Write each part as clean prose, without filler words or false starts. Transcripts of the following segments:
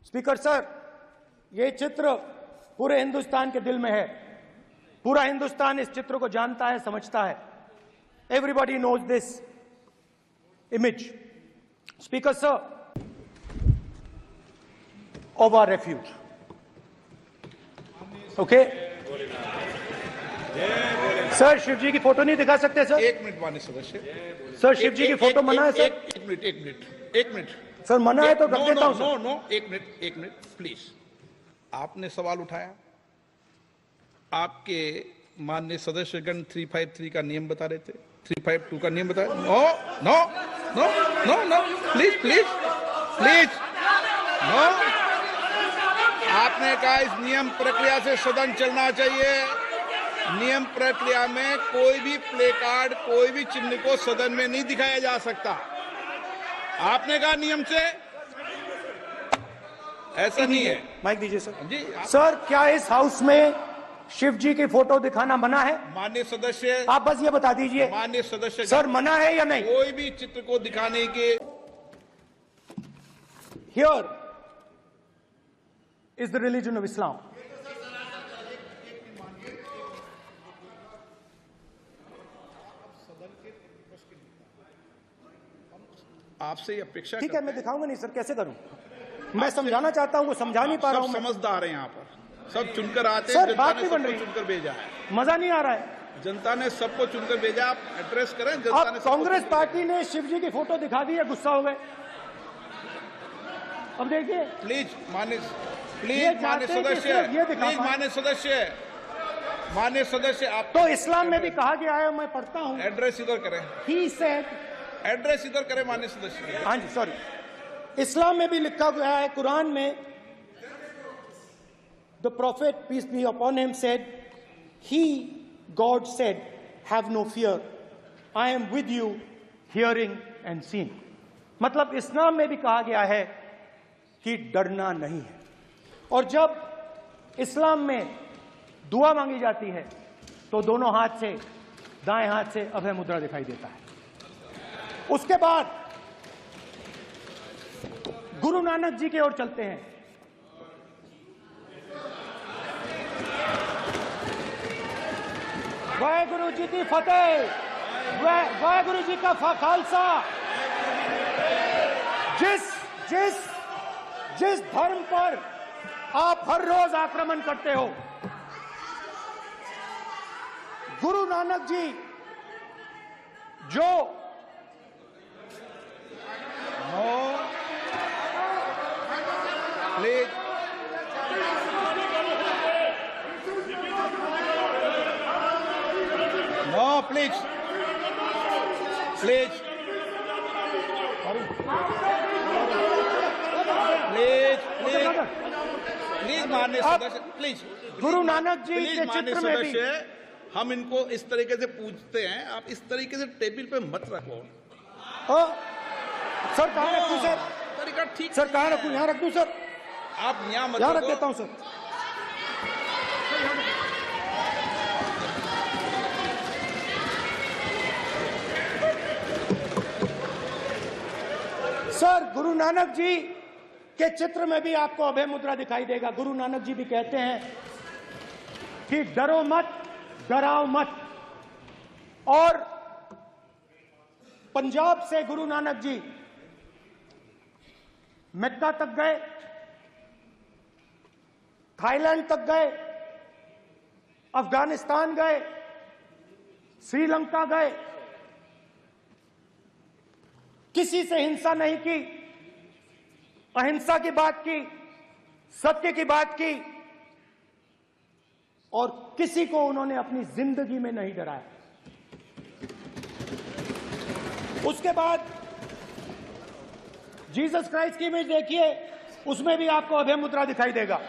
Speaker sir, ये चित्र पूरे हिंदुस्तान के दिल में है। पूरा हिंदुस्तान इस चित्र को जानता है, समझता है। Everybody knows this image. Speaker sir, of our refuge. Okay sir, Shiv ji की फोटो नहीं दिखा सकते सर? एक मिनट माननीय सदस्य। सर, शिव जी की फोटो मना है सर? एक मिनट सर, मना है तो रख देता हूं सर। नो, एक मिनट प्लीज। आपने सवाल उठाया, आपके माननीय सदस्यगण 353 का नियम बता रहे थे, 352 का नियम बताया। No please no. आपने कहा इस नियम प्रक्रिया से सदन चलना चाहिए। नियम प्रक्रिया में कोई भी प्ले कार्ड, कोई भी चिन्ह को सदन में नहीं दिखाया जा सकता। आपने कहा नियम से, ऐसा नहीं है। माइक दीजिए सर जी। सर, क्या इस हाउस में शिव जी की फोटो दिखाना मना है? माननीय सदस्य, आप बस ये बता दीजिए माननीय सदस्य सर, मना है या नहीं? कोई भी चित्र को दिखाने के। Here is the religion of Islam. आपसे ये अपेक्षा, ठीक है, मैं दिखाऊंगा नहीं सर, कैसे करूं? मैं समझाना चाहता हूं, वो समझा नहीं पा रहा हूं। समझदार है यहाँ पर, सब चुनकर आते हैं। सर, जनता बात ने नहीं बन सबको रही। चुनकर भेजा है। मजा नहीं आ रहा है। जनता ने सबको चुनकर भेजा। आप एड्रेस करें। जनता अब ने सबको कांग्रेस चुनकर पार्टी ने शिव जी की फोटो दिखा दी है, गुस्सा हो गए। अब देखिए, प्लीज माननीय सदस्य, आप तो इस्लाम में भी कहा गया है, मैं पढ़ता हूं। एड्रेस इधर करें। ही सेड, एड्रेस इधर करें माननीय सदस्य। हाँ जी, सॉरी। इस्लाम में भी लिखा गया है, कुरान में, the prophet peace be upon him said, he God said, have no fear, I am with you hearing and seeing. मतलब इस्लाम में भी कहा गया है कि डरना नहीं है। और जब इस्लाम में दुआ मांगी जाती है तो दोनों हाथ से, दाएं हाथ से अभय मुद्रा दिखाई देता है। उसके बाद गुरु नानक जी की ओर चलते हैं। वाहेगुरु जी की फतेह, वाहेगुरु जी का खालसा। जिस धर्म पर आप हर रोज आक्रमण करते हो, गुरु नानक जी जो प्लीज माननीय सदस्य, प्लीज। गुरु नानक जी के चित्र में भी हम इनको इस तरीके से पूछते हैं, आप इस तरीके से टेबल पे मत रखो। सर, कहाँ रखूं सर? तरीका ठीक सर, कहाँ रखूं? यहाँ रख दूं सर? आप यहाँ मत यहाँ रख रखो। देता हूं सर। सर, गुरु नानक जी के चित्र में भी आपको अभय मुद्रा दिखाई देगा। गुरु नानक जी भी कहते हैं कि डरो मत, डराओ मत। और पंजाब से गुरु नानक जी मक्का तक गए, थाईलैंड तक गए, अफगानिस्तान गए, श्रीलंका गए। किसी से हिंसा नहीं की, अहिंसा की बात की, सत्य की बात की, और किसी को उन्होंने अपनी जिंदगी में नहीं डराया। उसके बाद जीसस क्राइस्ट की इमेज देखिए, उसमें भी आपको अभय मुद्रा दिखाई देगा।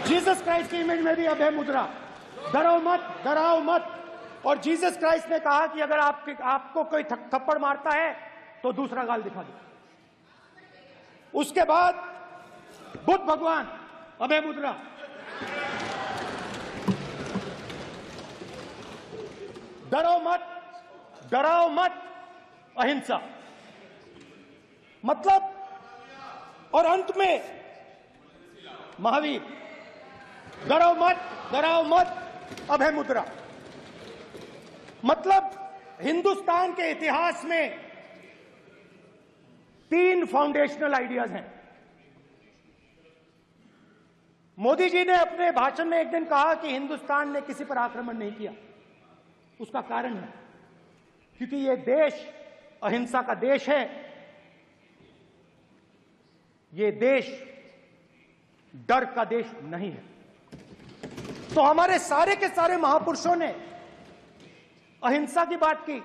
जीसस क्राइस्ट की इमेज में भी अभय मुद्रा, डरो मत, डराओ मत। और जीसस क्राइस्ट ने कहा कि अगर आपको कोई थप्पड़ मारता है तो दूसरा गाल दिखा दो। उसके बाद बुद्ध भगवान, अभय मुद्रा। डरो मत, डराओ मत, अहिंसा। मतलब और अंत में महावीर, डराओ मत, अभय मुद्रा। मतलब हिंदुस्तान के इतिहास में 3 फाउंडेशनल आइडियाज हैं। मोदी जी ने अपने भाषण में एक दिन कहा कि हिंदुस्तान ने किसी पर आक्रमण नहीं किया। उसका कारण है क्योंकि यह देश अहिंसा का देश है, यह देश डर का देश नहीं है। तो हमारे सारे के सारे महापुरुषों ने अहिंसा की बात की,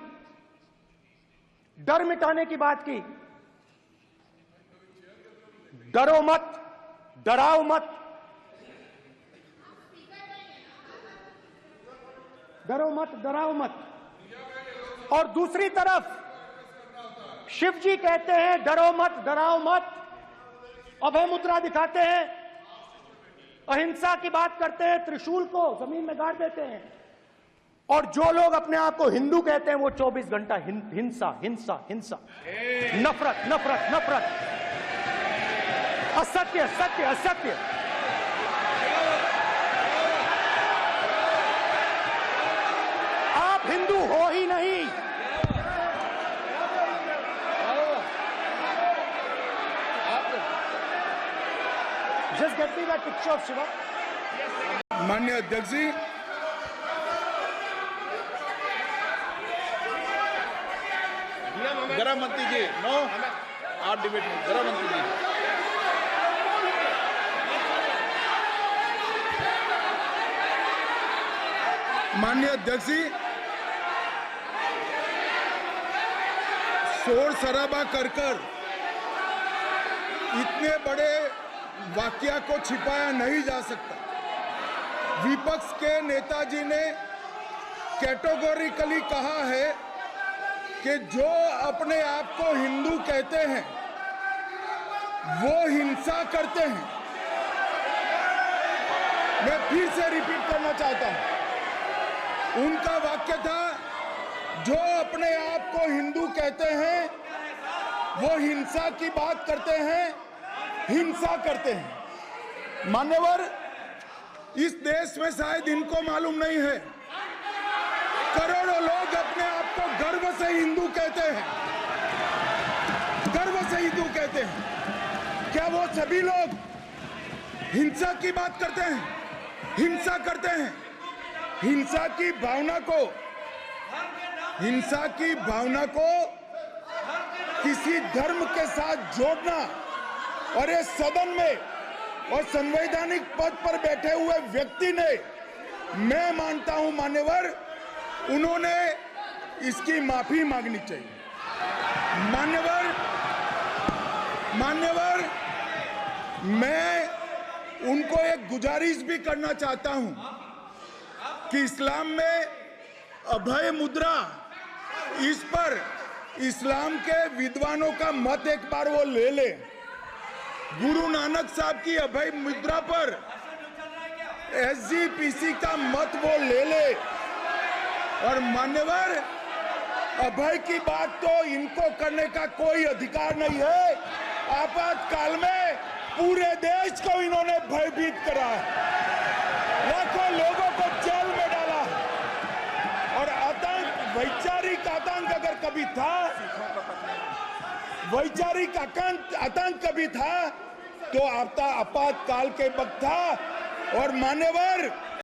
डर मिटाने की बात की। डरो मत, डराओ मत, डरो मत, डराओ मत। और दूसरी तरफ शिव जी कहते हैं डरो मत, डराओ मत, अभय मुद्रा दिखाते हैं, अहिंसा की बात करते हैं, त्रिशूल को जमीन में गाड़ देते हैं। और जो लोग अपने आप को हिंदू कहते हैं वो 24 घंटा हिंसा हिंसा हिंसा, नफरत नफरत नफरत, असत्य सत्य असत्य। आप हिंदू हो ही नहीं। Just get me that picture of Shiva. माननीय अध्यक्ष जी, गृह मंत्री जी, नो आप डिबेट में, गृह मंत्री जी। माननीय अध्यक्ष जी, शोर शराबा कर इतने बड़े वाकया को छिपाया नहीं जा सकता। विपक्ष के नेताजी ने कैटेगोरिकली कहा है कि जो अपने आप को हिंदू कहते हैं वो हिंसा करते हैं। मैं फिर से रिपीट करना चाहता हूं, उनका वाक्य था जो अपने आप को हिंदू कहते हैं वो हिंसा की बात करते हैं, हिंसा करते हैं। मान्यवर, इस देश में शायद इनको मालूम नहीं है, करोड़ों लोग अपने आप को गर्व से हिंदू कहते हैं, गर्व से हिंदू कहते हैं। क्या वो सभी लोग हिंसा की बात करते हैं, हिंसा करते हैं? हिंसा की भावना को किसी धर्म के साथ जोड़ना और ये सदन में और संवैधानिक पद पर बैठे हुए व्यक्ति ने, मैं मानता हूं मान्यवर, उन्होंने इसकी माफी मांगनी चाहिए। मान्यवर, मैं उनको एक गुजारिश भी करना चाहता हूं कि इस्लाम में अभय मुद्रा, इस पर इस्लाम के विद्वानों का मत एक बार वो ले ले। गुरु नानक साहब की अभय मुद्रा पर SGPC का मत वो ले ले। और मान्यवर, अभय की बात तो इनको करने का कोई अधिकार नहीं है। आपातकाल में पूरे देश को इन्होंने भयभीत करा है, लाखों लोगों को जेल में डाला है। और आतंक, वैचारिक आतंक अगर कभी था, वैचारिक आतंक कभी था तो आपातकाल के वक्त था। और मान्यवर,